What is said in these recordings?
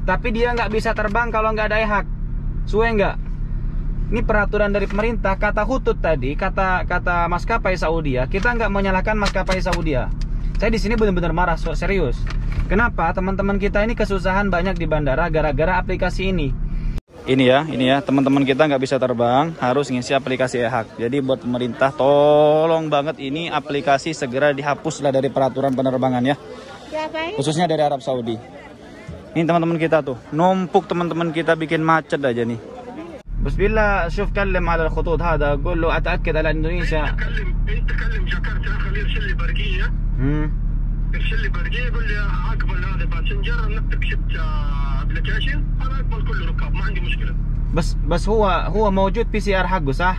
tapi dia nggak bisa terbang kalau nggak ada EHAK. Suwe nggak? Ini peraturan dari pemerintah. Kata Hutut tadi, kata maskapai Saudi, kita nggak menyalahkan maskapai Saudi. Saya di sini benar-benar marah, serius. Kenapa? Teman-teman kita ini kesusahan banyak di bandara gara-gara aplikasi ini. Ini ya, teman-teman kita nggak bisa terbang, harus ngisi aplikasi EHAK. Jadi buat pemerintah, tolong banget ini aplikasi segera dihapuslah dari peraturan penerbangan ya. Khususnya dari Arab Saudi. Ini teman-teman kita tuh, numpuk teman-teman kita bikin macet aja nih. Bismillah, شوف كلم على الخطوط هذا قول له اتاكد على اندونيسيا. انت كلم جاكرتا خليه يرسل لي برقيه. يرسل لي برقيه يقول لي اقبل هذا باسنجر نكتب شفت ابلكيشن انا اقبل كل ركاب ما عندي مشكله. بس هو موجود PCR حقه صح؟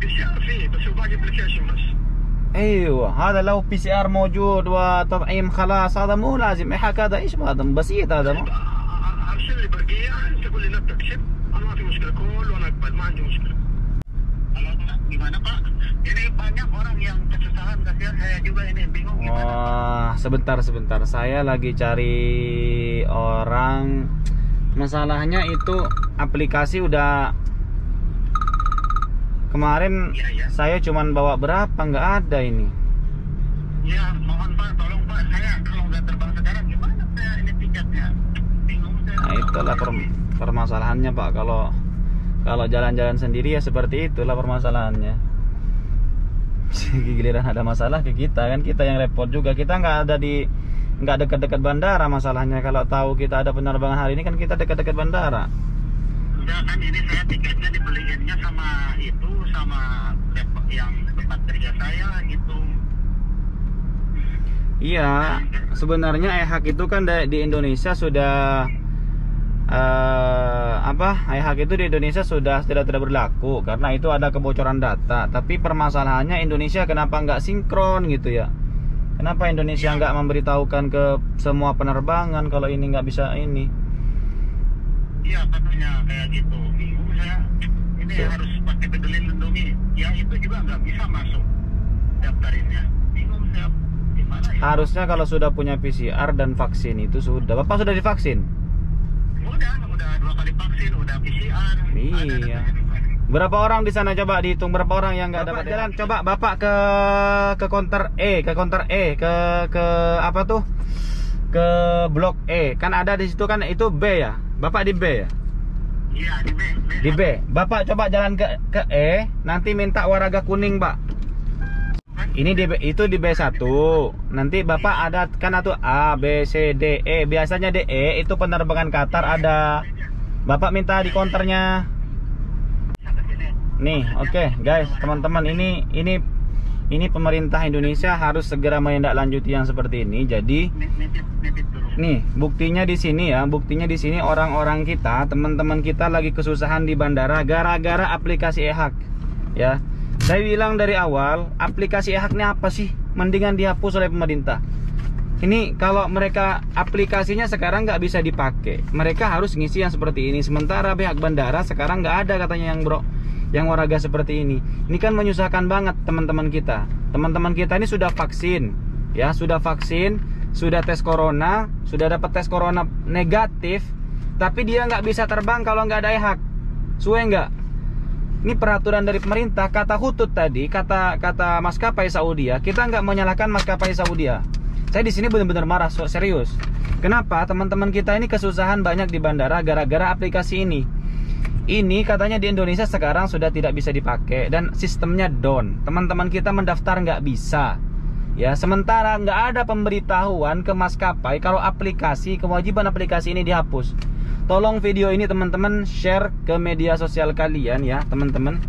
PCR فيه بس هو باقي ابلكيشن بس. ايوه هذا لو PCR موجود وتطعيم خلاص هذا مو لازم EHAK هذا ايش هذا بسيط هذا مو. ارسل لي برقيه تقول لي نكتب شفت انا ما في مشكله كل وانا اقبل ما عندي مشكله. Gimana Pak? Ini banyak orang yang kesusahan kasihan saya juga ini bingung gimana. Wah, sebentar. Saya lagi cari orang. Masalahnya itu aplikasi udah kemarin ya. Saya cuman bawa berapa, nggak ada ini. Ya, mohon Pak, tolong Pak, saya kalau nggak terbang sekarang gimana saya ini tiketnya? Bingung saya. Nah, itulah permasalahannya Pak, kalau jalan-jalan sendiri ya seperti itulah permasalahannya. Giliran ada masalah ke kita kan, kita yang repot juga. Kita nggak dekat-dekat bandara masalahnya. Kalau tahu kita ada penerbangan hari ini kan kita dekat-dekat bandara. Enggak kan, ini saya tiketnya dibeliinnya sama yang tempat kerja saya itu. Iya, sebenarnya EHAK itu kan di Indonesia sudah EHAK itu di Indonesia sudah tidak berlaku karena itu ada kebocoran data. Tapi permasalahannya Indonesia kenapa nggak sinkron gitu ya? Kenapa Indonesia nggak memberitahukan ke semua penerbangan kalau ini nggak bisa ini? Iya katanya kayak gitu. Bingung saya. Ini harus pakai bedelin Indomie. Ya itu juga nggak bisa masuk daftarinnya. Bingung saya gimana ya? Harusnya kalau sudah punya PCR dan vaksin itu sudah. Bapak sudah divaksin? Udah 2 kali vaksin, udah PCR. Iya. Berapa orang di sana, coba dihitung berapa orang yang nggak dapat jalan? Coba Bapak ke counter ke apa tuh? Ke blok E. Kan ada di situ kan, itu B ya. Bapak di B ya? Iya, di B. Di B. Bapak coba jalan ke E, nanti minta warga kuning, Pak. Ini itu di B1. Nanti Bapak ada kan itu A, B, C, D, E. Biasanya DE itu penerbangan Qatar ada. Bapak minta di counternya. Nih, oke, guys, teman-teman, ini pemerintah Indonesia harus segera menindaklanjuti yang seperti ini. Jadi nih, buktinya di sini ya, orang-orang kita, teman-teman kita lagi kesusahan di bandara gara-gara aplikasi EHAK. Ya. Saya bilang dari awal, aplikasi EHAK ini apa sih? Mendingan dihapus oleh pemerintah. Ini kalau mereka aplikasinya sekarang nggak bisa dipakai, mereka harus ngisi yang seperti ini. Sementara pihak bandara sekarang nggak ada katanya yang warga seperti ini. Ini kan menyusahkan banget teman-teman kita. Teman-teman kita ini sudah vaksin, ya, sudah tes corona, sudah dapat tes corona negatif, tapi dia nggak bisa terbang kalau nggak ada EHAK. Suwe nggak? Ini peraturan dari pemerintah. Kata Hutut tadi, kata maskapai Saudi, kita nggak menyalahkan maskapai Saudi. Saya di sini benar-benar marah, serius. Kenapa? Teman-teman kita ini kesusahan banyak di bandara gara-gara aplikasi ini. Ini katanya di Indonesia sekarang sudah tidak bisa dipakai dan sistemnya down. Teman-teman kita mendaftar nggak bisa. Ya, sementara nggak ada pemberitahuan ke maskapai kalau kewajiban aplikasi ini dihapus. Tolong video ini teman-teman share ke media sosial kalian ya, teman-teman.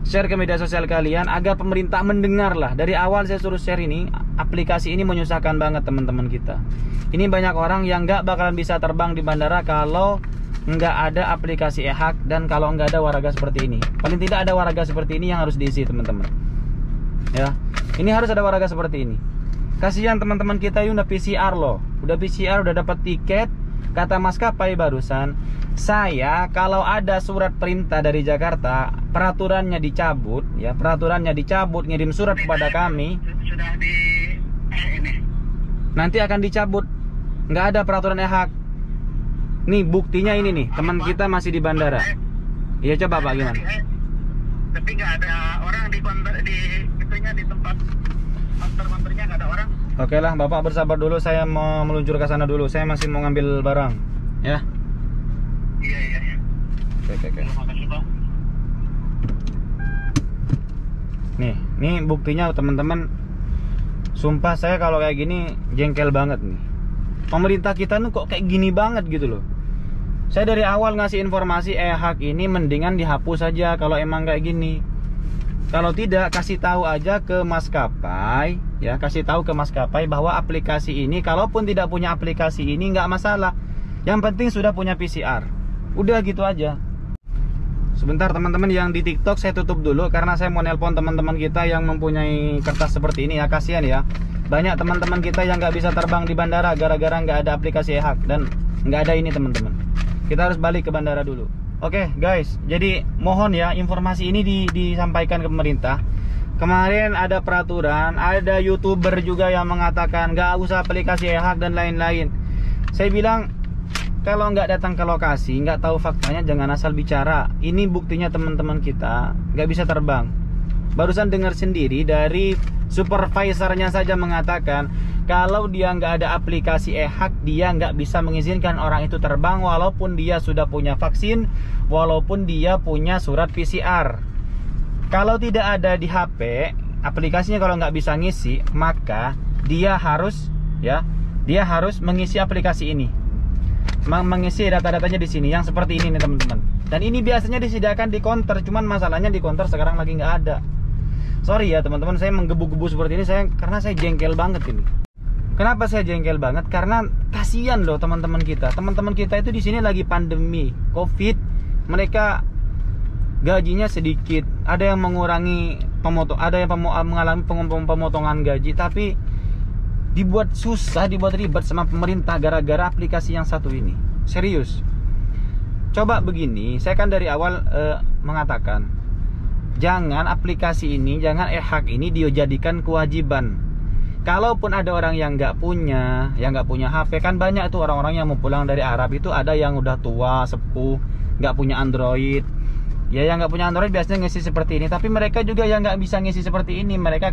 Share ke media sosial kalian agar pemerintah mendengar lah. Dari awal saya suruh share ini, aplikasi ini menyusahkan banget teman-teman kita. Ini banyak orang yang nggak bakalan bisa terbang di bandara kalau nggak ada aplikasi EHAK dan kalau nggak ada warga seperti ini. Paling tidak ada warga seperti ini yang harus diisi teman-teman. Ya, ini harus ada warga seperti ini. Kasihan teman-teman kita udah PCR loh, udah dapat tiket. Kata maskapai barusan, saya kalau ada surat perintah dari Jakarta, peraturannya dicabut, ya, ngirim surat kepada kami. Sudah ini. Nanti akan dicabut, nggak ada peraturan EHAK. Nih buktinya ini nih, teman kita masih di bandara. Iya coba Pak gimana? Tapi nggak ada orang di konter, di tempat konternya nggak ada orang. Oke lah Bapak bersabar dulu, saya mau meluncur ke sana dulu. Saya masih mau ngambil barang. Ya. Iya. Oke. Makasih Pak. Nih buktinya teman-teman. Sumpah saya kalau kayak gini jengkel banget nih. Pemerintah kita nih kok kayak gini banget gitu loh. Saya dari awal ngasih informasi e-hak ini mendingan dihapus aja kalau emang kayak gini. Kalau tidak kasih tahu aja ke maskapai, ya kasih tahu ke maskapai bahwa aplikasi ini kalaupun tidak punya aplikasi ini nggak masalah. Yang penting sudah punya PCR. Udah gitu aja. Sebentar teman-teman yang di TikTok saya tutup dulu karena saya mau nelpon teman-teman kita yang mempunyai kertas seperti ini ya, kasihan ya. Banyak teman-teman kita yang nggak bisa terbang di bandara gara-gara nggak ada aplikasi e-hak dan nggak ada ini teman-teman. Kita harus balik ke bandara dulu. Oke guys, jadi mohon ya informasi ini disampaikan ke pemerintah. Kemarin ada peraturan, ada YouTuber juga yang mengatakan nggak usah aplikasi e-hak dan lain-lain. Saya bilang kalau nggak datang ke lokasi, nggak tahu faktanya jangan asal bicara. Ini buktinya teman-teman kita nggak bisa terbang. Barusan dengar sendiri dari supervisornya saja mengatakan kalau dia nggak ada aplikasi e-hak, dia nggak bisa mengizinkan orang itu terbang walaupun dia sudah punya vaksin, walaupun dia punya surat PCR. Kalau tidak ada di HP, aplikasinya kalau nggak bisa ngisi, maka dia harus mengisi aplikasi ini, mengisi data-datanya di sini yang seperti ini nih teman-teman. Dan ini biasanya disediakan di counter, cuman masalahnya di counter sekarang lagi nggak ada. Sorry ya teman-teman, saya menggebu-gebu seperti ini karena saya jengkel banget ini. Kenapa saya jengkel banget? Karena kasihan loh teman-teman kita. Teman-teman kita itu di sini lagi pandemi COVID, mereka gajinya sedikit, ada yang mengurangi ada yang mengalami pemotongan gaji, tapi dibuat susah, dibuat ribet sama pemerintah gara-gara aplikasi yang satu ini. Serius. Coba begini, saya kan dari awal mengatakan jangan aplikasi ini, jangan e-hak ini dijadikan kewajiban. Kalaupun ada orang yang nggak punya HP, kan banyak tuh orang-orang yang mau pulang dari Arab itu ada yang udah tua, sepuh, nggak punya Android. Ya yang nggak punya Android biasanya ngisi seperti ini, tapi mereka juga yang nggak bisa ngisi seperti ini. Mereka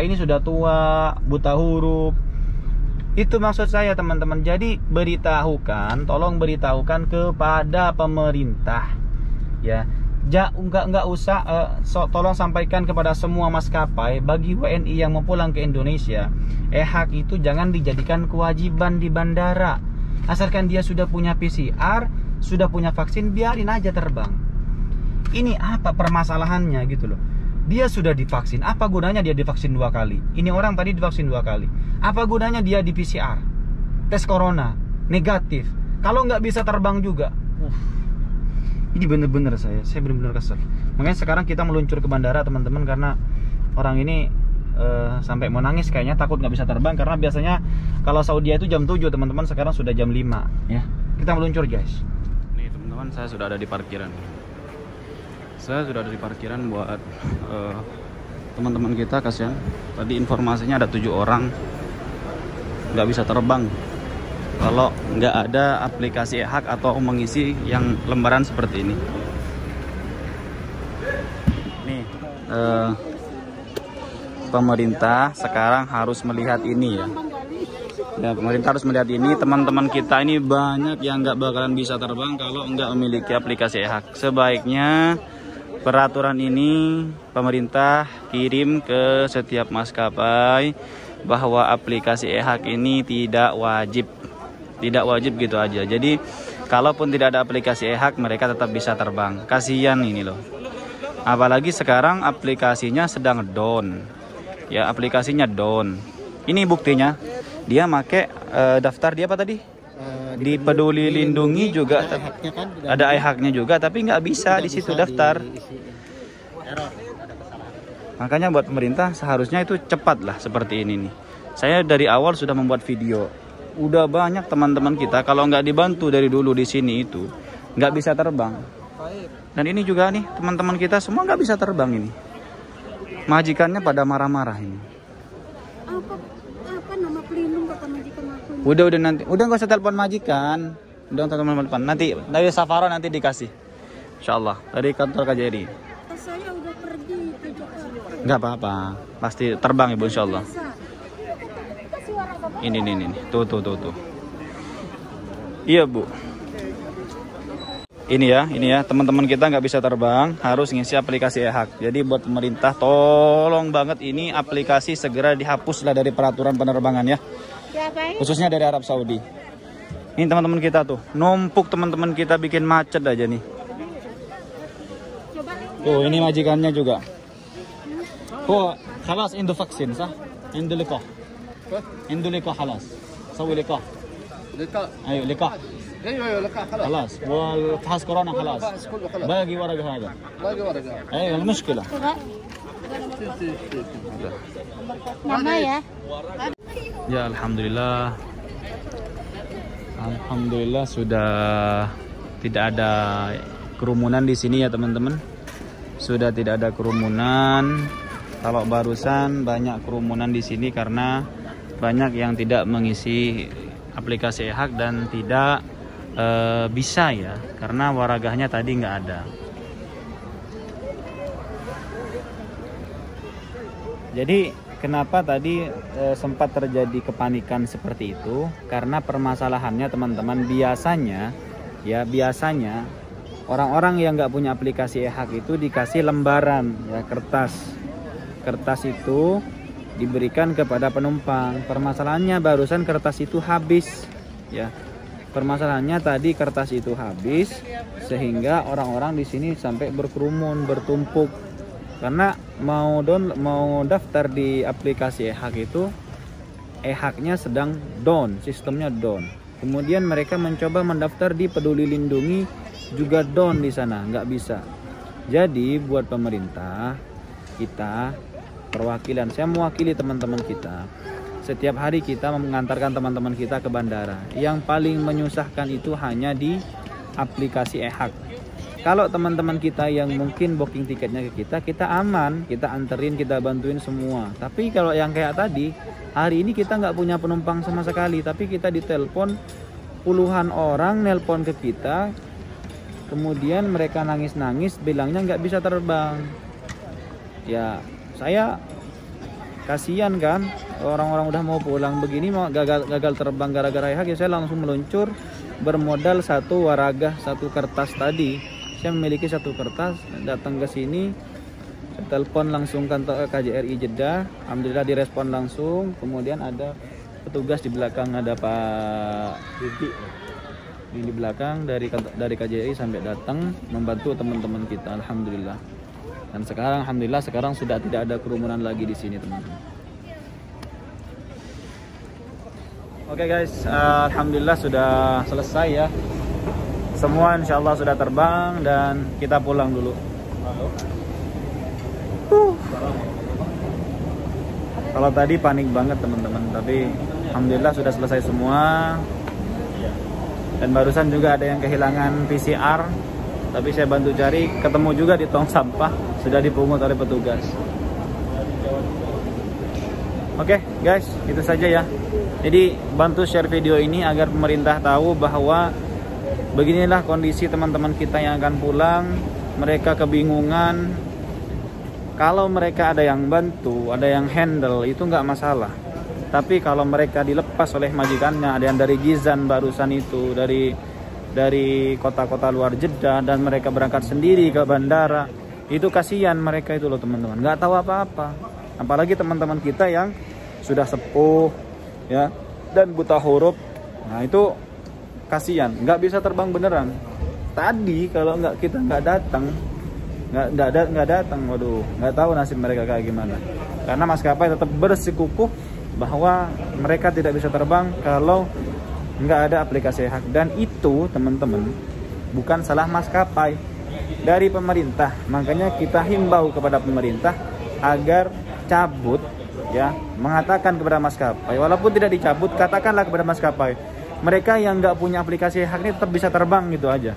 ini sudah tua, buta huruf. Itu maksud saya teman-teman. Jadi tolong beritahukan kepada pemerintah. Ya. Nggak usah tolong sampaikan kepada semua maskapai bagi WNI yang mau pulang ke Indonesia, e-hak itu jangan dijadikan kewajiban di bandara. Asalkan dia sudah punya PCR, sudah punya vaksin, biarin aja terbang. Ini apa permasalahannya gitu loh. Dia sudah divaksin, apa gunanya dia divaksin 2 kali? Ini orang tadi divaksin 2 kali. Apa gunanya dia di PCR, tes corona negatif, kalau nggak bisa terbang juga? Ini bener-bener saya bener-bener kesel. Makanya sekarang kita meluncur ke bandara teman-teman, karena orang ini sampai mau nangis kayaknya, takut nggak bisa terbang. Karena biasanya kalau Saudi itu jam 7 teman-teman, sekarang sudah jam 5 ya. Kita meluncur guys. Nih teman-teman, saya sudah ada di parkiran. Saya sudah ada di parkiran buat teman-teman kita. Kasihan tadi informasinya ada 7 orang nggak bisa terbang kalau nggak ada aplikasi e-hak atau mengisi yang lembaran seperti ini. Nih, pemerintah sekarang harus melihat ini ya. Ya, pemerintah harus melihat ini. Teman-teman kita ini banyak yang nggak bakalan bisa terbang kalau nggak memiliki aplikasi e-hak. Sebaiknya peraturan ini pemerintah kirim ke setiap maskapai bahwa aplikasi e-hak ini tidak wajib. Tidak wajib gitu aja. Jadi kalaupun tidak ada aplikasi e-hak, mereka tetap bisa terbang. Kasihan ini loh. Apalagi sekarang aplikasinya sedang down. Ya, aplikasinya down. Ini buktinya. Dia make daftar dia apa tadi? Di Peduli Lindungi juga ada e-haknya juga, tapi nggak bisa di situ daftar. Makanya buat pemerintah seharusnya itu cepat lah seperti ini nih. Saya dari awal sudah membuat video. Udah banyak teman-teman kita kalau nggak dibantu dari dulu di sini itu nggak bisa terbang. Dan ini juga nih teman-teman kita semua nggak bisa terbang ini. Majikannya pada marah-marah ini. Apa nama pelindung kata majikan aku? Udah nanti, udah nggak usah telepon majikan. Udah teman-teman depan. Nanti dari Safara nanti dikasih. Insyaallah dari kantor KJRI. Saya udah pergi ke Jakarta. Enggak apa-apa. Pasti terbang Ibu insyaallah. Ini. Tuh. Iya, Bu. Ini ya, teman-teman kita nggak bisa terbang, harus ngisi aplikasi e-haq. Jadi buat pemerintah, tolong banget ini aplikasi segera dihapuslah dari peraturan penerbangan ya. Khususnya dari Arab Saudi. Ini teman-teman kita tuh, numpuk teman-teman kita bikin macet aja nih. Tuh, ini majikannya juga. Oh, khalas indu vaksin sah? Indu liqah. Indu liqah khalas. Sawi liqah. لقاء Ayo liqah. ايوه لقاء خلاص خلاص والفحص كورونا خلاص كله خلاص باقي ورقه هذا باقي ورقه ايوه المشكله Mama ya. ya alhamdulillah sudah tidak ada kerumunan di sini ya teman-teman. Sudah tidak ada kerumunan. Kalau barusan banyak kerumunan di sini karena banyak yang tidak mengisi aplikasi e-haq dan tidak bisa ya, karena waragahnya tadi nggak ada. Jadi kenapa tadi sempat terjadi kepanikan seperti itu? Karena permasalahannya teman-teman, biasanya orang-orang yang nggak punya aplikasi e-haq itu dikasih lembaran ya, kertas itu diberikan kepada penumpang. Permasalahannya barusan kertas itu habis ya. Permasalahannya tadi kertas itu habis sehingga orang-orang di sini sampai berkerumun, bertumpuk. Karena mau daftar di aplikasi e-haq itu, e-haqnya sedang down, sistemnya down. Kemudian mereka mencoba mendaftar di Peduli Lindungi, juga down di sana, nggak bisa. Jadi buat pemerintah, kita perwakilan, saya mewakili teman-teman kita. Setiap hari kita mengantarkan teman-teman kita ke bandara. Yang paling menyusahkan itu hanya di aplikasi e-haq. Kalau teman-teman kita yang mungkin booking tiketnya ke kita aman, kita anterin, kita bantuin semua. Tapi kalau yang kayak tadi, hari ini kita nggak punya penumpang sama sekali, tapi kita ditelepon puluhan orang nelpon ke kita, kemudian mereka nangis-nangis bilangnya nggak bisa terbang. Ya, saya kasihan kan, orang-orang udah mau pulang begini mau gagal terbang gara-gara e-haq, ya saya langsung meluncur bermodal satu waragah, satu kertas tadi. Saya memiliki satu kertas, datang ke sini, saya telepon langsung kantor KJRI Jeddah, alhamdulillah direspon langsung. Kemudian ada petugas di belakang, ada Pak Didi di belakang dari KJRI sampai datang membantu teman-teman kita, alhamdulillah. Dan sekarang alhamdulillah sekarang sudah tidak ada kerumunan lagi di sini teman-teman. Oke guys, alhamdulillah sudah selesai ya. Semua insyaallah sudah terbang dan kita pulang dulu. Kalau tadi panik banget teman-teman, tapi alhamdulillah sudah selesai semua. Dan barusan juga ada yang kehilangan PCR, tapi saya bantu cari, ketemu juga di tong sampah, sudah dipungut oleh petugas. Oke guys, itu saja ya. Jadi bantu share video ini agar pemerintah tahu bahwa beginilah kondisi teman-teman kita yang akan pulang. Mereka kebingungan. Kalau mereka ada yang bantu, ada yang handle, itu nggak masalah. Tapi kalau mereka dilepas oleh majikannya, ada yang dari Jizan barusan itu, dari kota-kota luar Jeddah, dan mereka berangkat sendiri ke bandara, itu kasihan mereka itu loh teman-teman, nggak tahu apa-apa. Apalagi teman-teman kita yang sudah sepuh ya dan buta huruf, nah itu kasihan, nggak bisa terbang beneran. Tadi kalau kita nggak datang, waduh, nggak tahu nasib mereka kayak gimana. Karena maskapai tetap bersikukuh bahwa mereka tidak bisa terbang kalau nggak ada aplikasi e-haq. Dan itu teman-teman bukan salah maskapai, dari pemerintah. Makanya kita himbau kepada pemerintah agar cabut ya, mengatakan kepada maskapai, walaupun tidak dicabut, katakanlah kepada maskapai, mereka yang nggak punya aplikasi e-haq ini tetap bisa terbang gitu aja.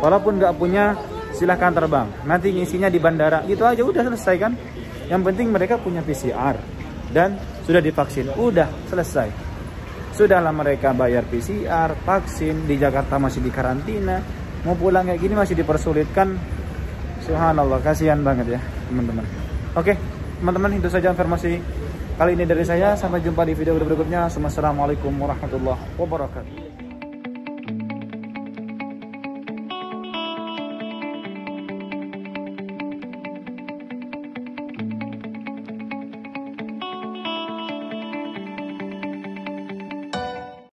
Walaupun nggak punya, silahkan terbang. Nanti ngisinya di bandara, gitu aja, udah selesai kan. Yang penting mereka punya PCR dan sudah divaksin, udah selesai. Sudahlah mereka bayar PCR, vaksin, di Jakarta masih di karantina, mau pulang kayak gini masih dipersulitkan. Subhanallah, kasihan banget ya teman-teman. Oke teman-teman, itu saja informasi kali ini dari saya. Sampai jumpa di video berikutnya. Assalamualaikum warahmatullahi wabarakatuh.